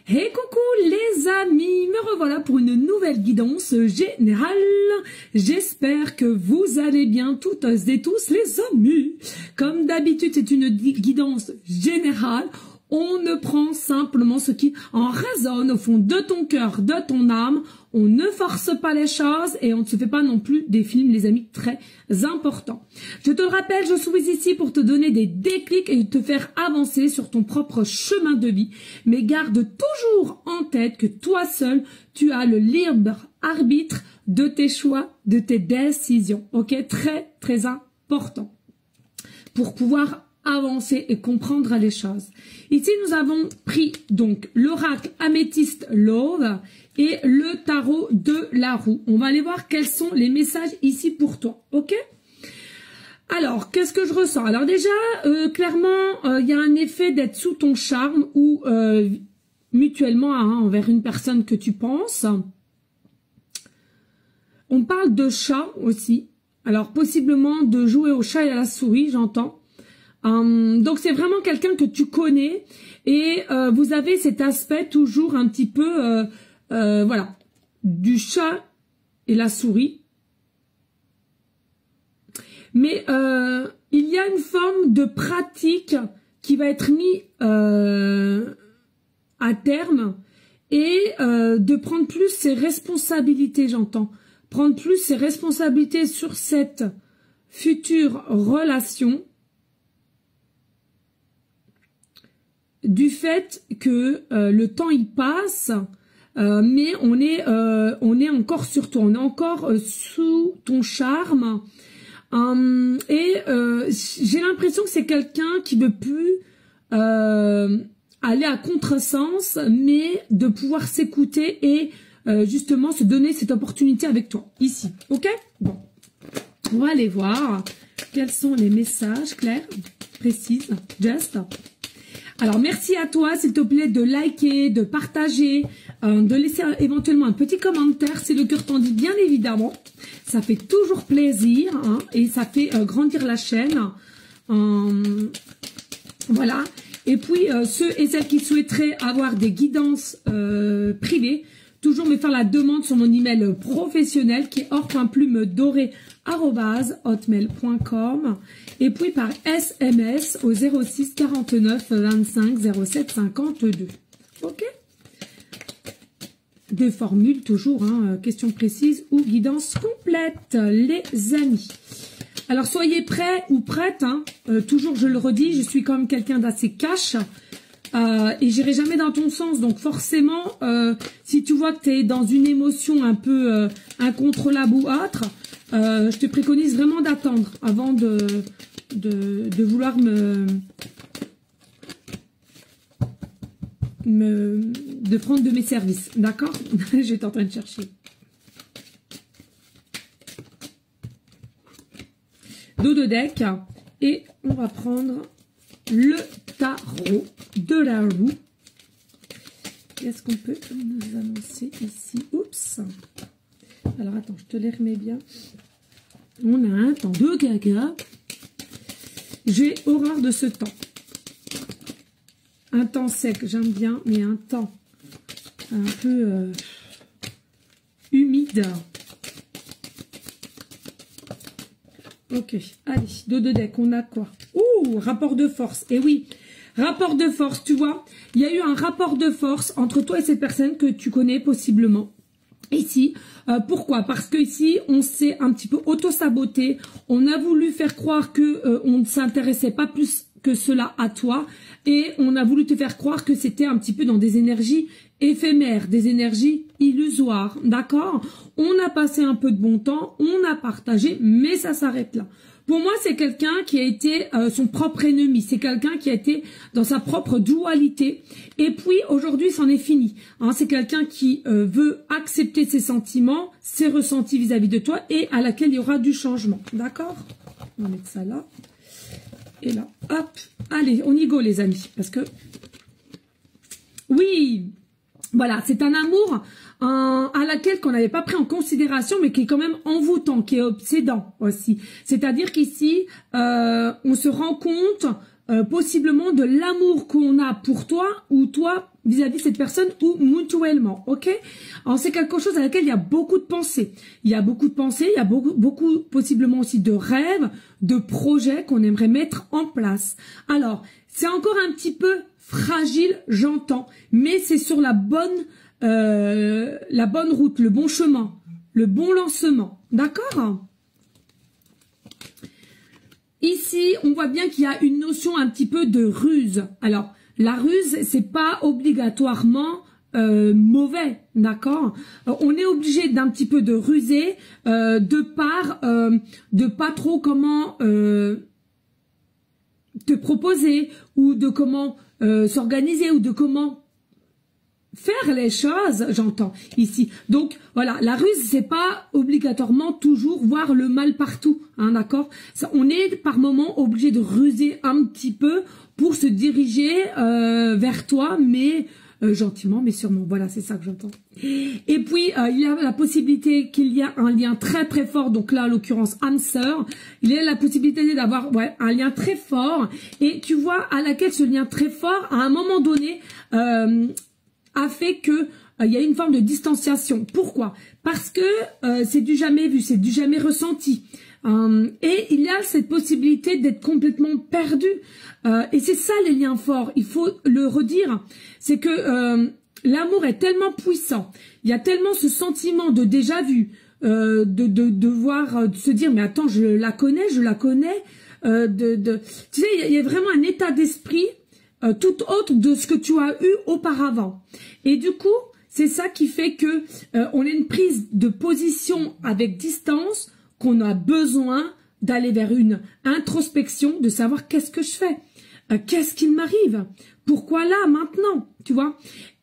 Hey coucou les amis, me revoilà pour une nouvelle guidance générale. J'espère que vous allez bien toutes et tous les amis. Comme d'habitude, c'est une guidance générale. On ne prend simplement ce qui en résonne au fond de ton cœur, de ton âme. On ne force pas les choses et on ne se fait pas non plus des films, les amis, très importants. Je te le rappelle, je suis ici pour te donner des déclics et te faire avancer sur ton propre chemin de vie. Mais garde toujours en tête que toi seul, tu as le libre arbitre de tes choix, de tes décisions. Ok, très important pour pouvoir avancer et comprendre les choses. Ici, nous avons pris donc l'oracle Améthyste Love et le tarot de la roue. On va aller voir quels sont les messages ici pour toi, ok? Alors, qu'est-ce que je ressens? Alors déjà, clairement, il y a un effet d'être sous ton charme ou mutuellement envers une personne que tu penses. On parle de chat aussi. Alors, possiblement de jouer au chat et à la souris, j'entends. Donc c'est vraiment quelqu'un que tu connais et vous avez cet aspect toujours un petit peu voilà, du chat et la souris, mais il y a une forme de pratique qui va être mise à terme et de prendre plus ses responsabilités, j'entends, prendre plus ses responsabilités sur cette future relation, du fait que le temps il passe, mais on est encore sur toi, on est encore sous ton charme, et j'ai l'impression que c'est quelqu'un qui veut plus aller à contresens, mais de pouvoir s'écouter et justement se donner cette opportunité avec toi ici, ok? Bon, on va aller voir quels sont les messages clairs, précises, just. Alors, merci à toi, s'il te plaît, de liker, de partager, de laisser éventuellement un petit commentaire, si le cœur t'en dit, bien évidemment. Ça fait toujours plaisir, hein, et ça fait grandir la chaîne. Voilà. Et puis, ceux et celles qui souhaiteraient avoir des guidances privées, toujours me faire la demande sur mon email professionnel qui est or.plume@hotmail.com et puis par SMS au 06 49 25 07 52. Ok? Des formules toujours, hein, questions précises ou guidance complète, les amis. Alors soyez prêts ou prêtes, hein, toujours je le redis, je suis quand même quelqu'un d'assez cash. Et j'irai jamais dans ton sens, donc forcément, si tu vois que tu es dans une émotion un peu incontrôlable ou autre, je te préconise vraiment d'attendre avant de vouloir de prendre de mes services, d'accord? J'étais en train de chercher. Dos de deck, et on va prendre le tarot de la roue. Qu'est-ce qu'on peut nous annoncer ici? Oups. Alors attends, je te les remets bien. On a un temps de gaga. J'ai horreur de ce temps. Un temps sec, j'aime bien, mais un temps un peu humide. Ok, allez, dos de deck, on a quoi? Ouh, rapport de force. Et oui, rapport de force, tu vois, il y a eu un rapport de force entre toi et cette personne que tu connais possiblement. Ici, pourquoi? Parce que ici, on s'est un petit peu auto-saboté. On a voulu faire croire que on ne s'intéressait pas plus que cela à toi. Et on a voulu te faire croire que c'était un petit peu dans des énergies éphémères, des énergies illusoires. D'accord? On a passé un peu de bon temps, on a partagé, mais ça s'arrête là. Pour moi, c'est quelqu'un qui a été son propre ennemi. C'est quelqu'un qui a été dans sa propre dualité. Et puis, aujourd'hui, c'en est fini. Hein, c'est quelqu'un qui veut accepter ses sentiments, ses ressentis vis-à-vis de toi et à laquelle il y aura du changement. D'accord? On va mettre ça là. Et là, hop. Allez, on y go, les amis. Parce que, oui, voilà, c'est un amour à laquelle qu'on n'avait pas pris en considération, mais qui est quand même envoûtant, qui est obsédant aussi. C'est-à-dire qu'ici, on se rend compte possiblement de l'amour qu'on a pour toi ou toi vis-à-vis de cette personne ou mutuellement, ok? Alors c'est quelque chose à laquelle il y a beaucoup de pensées. Il y a beaucoup de pensées, il y a beaucoup possiblement aussi de rêves, de projets qu'on aimerait mettre en place. Alors, c'est encore un petit peu fragile, j'entends, mais c'est sur la bonne route, le bon chemin, le bon lancement, d'accord? Ici, on voit bien qu'il y a une notion un petit peu de ruse. Alors, la ruse, c'est pas obligatoirement mauvais, d'accord? On est obligé d'un petit peu de ruser de pas trop comment te proposer ou de comment s'organiser ou de comment faire les choses, j'entends ici. Donc voilà, la ruse, c'est pas obligatoirement toujours voir le mal partout, hein, d'accord? On est par moment obligé de ruser un petit peu pour se diriger vers toi, mais gentiment, mais sûrement. Voilà, c'est ça que j'entends. Et puis il y a la possibilité qu'il y a un lien très très fort. Donc là, en l'occurrence, âme sœur, il y a la possibilité d'avoir un lien très fort. Et tu vois à laquelle ce lien très fort, à un moment donné, a fait que il y a une forme de distanciation. Pourquoi? Parce que c'est du jamais vu, c'est du jamais ressenti. Et il y a cette possibilité d'être complètement perdu. Et c'est ça les liens forts, il faut le redire. C'est que l'amour est tellement puissant, il y a tellement ce sentiment de déjà vu, de voir, de se dire mais attends, je la connais. Tu sais, il y a vraiment un état d'esprit tout autre de ce que tu as eu auparavant. Et du coup, c'est ça qui fait que on a une prise de position avec distance, qu'on a besoin d'aller vers une introspection, de savoir qu'est-ce que je fais, qu'est-ce qui m'arrive, pourquoi là, maintenant, tu vois.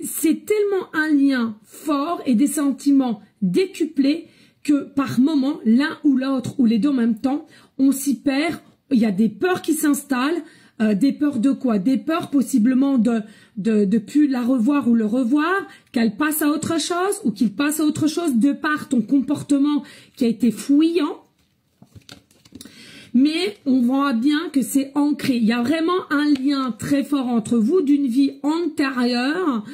C'est tellement un lien fort et des sentiments décuplés que par moment, l'un ou l'autre, ou les deux en même temps, on s'y perd, il y a des peurs qui s'installent. Des peurs de quoi? Des peurs possiblement de plus la revoir ou le revoir, qu'elle passe à autre chose ou qu'il passe à autre chose de par ton comportement qui a été fouillant. Mais on voit bien que c'est ancré. Il y a vraiment un lien très fort entre vous d'une vie antérieure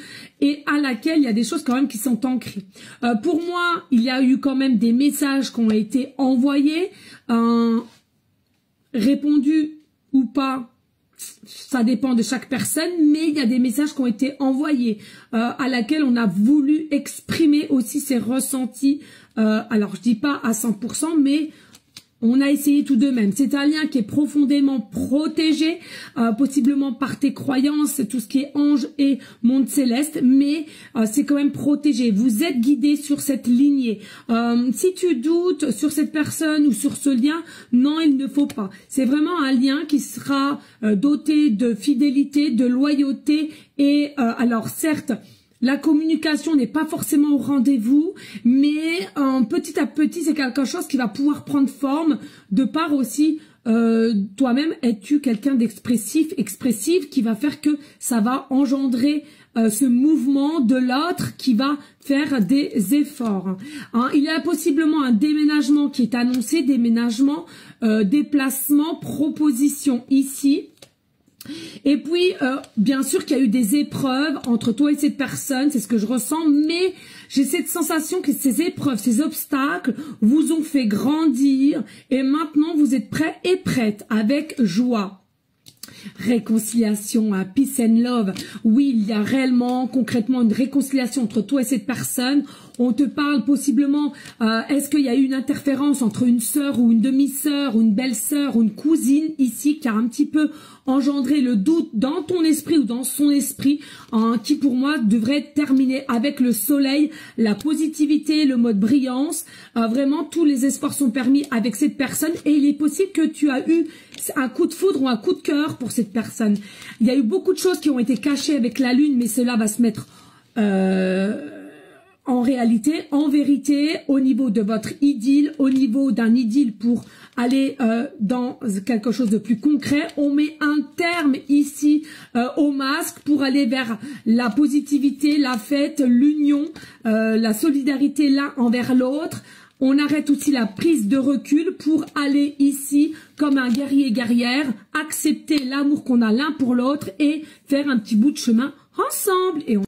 et à laquelle il y a des choses quand même qui sont ancrées. Pour moi, il y a eu quand même des messages qui ont été envoyés, répondus ou pas. Ça dépend de chaque personne, mais il y a des messages qui ont été envoyés à laquelle on a voulu exprimer aussi ses ressentis. Alors, je dis pas à 100%, mais on a essayé tout de même. C'est un lien qui est profondément protégé, possiblement par tes croyances, tout ce qui est ange et monde céleste, mais c'est quand même protégé. Vous êtes guidé sur cette lignée. Si tu doutes sur cette personne ou sur ce lien, non, il ne faut pas. C'est vraiment un lien qui sera doté de fidélité, de loyauté et alors certes, la communication n'est pas forcément au rendez-vous, mais petit à petit, c'est quelque chose qui va pouvoir prendre forme de par aussi toi-même. Es-tu quelqu'un d'expressif, expressive, qui va faire que ça va engendrer ce mouvement de l'autre qui va faire des efforts. Hein, il y a possiblement un déménagement qui est annoncé, déménagement, déplacement, proposition ici. Et puis, bien sûr qu'il y a eu des épreuves entre toi et cette personne, c'est ce que je ressens, mais j'ai cette sensation que ces épreuves, ces obstacles vous ont fait grandir et maintenant vous êtes prêts et prêtes avec joie. Réconciliation, peace and love. Oui, il y a réellement, concrètement, une réconciliation entre toi et cette personne. On te parle possiblement, est-ce qu'il y a eu une interférence entre une sœur ou une demi-sœur ou une belle-sœur ou une cousine ici qui a un petit peu engendré le doute dans ton esprit ou dans son esprit, hein, qui pour moi devrait terminer avec le soleil, la positivité, le mode brillance. Vraiment, tous les espoirs sont permis avec cette personne et il est possible que tu as eu un coup de foudre ou un coup de cœur pour cette personne. Il y a eu beaucoup de choses qui ont été cachées avec la lune, mais cela va se mettre en réalité, en vérité, au niveau de votre idylle, au niveau d'un idylle pour aller dans quelque chose de plus concret. On met un terme ici au masque pour aller vers la positivité, la fête, l'union, la solidarité l'un envers l'autre. On arrête aussi la prise de recul pour aller ici comme un guerrier guerrière, accepter l'amour qu'on a l'un pour l'autre et faire un petit bout de chemin ensemble. Et on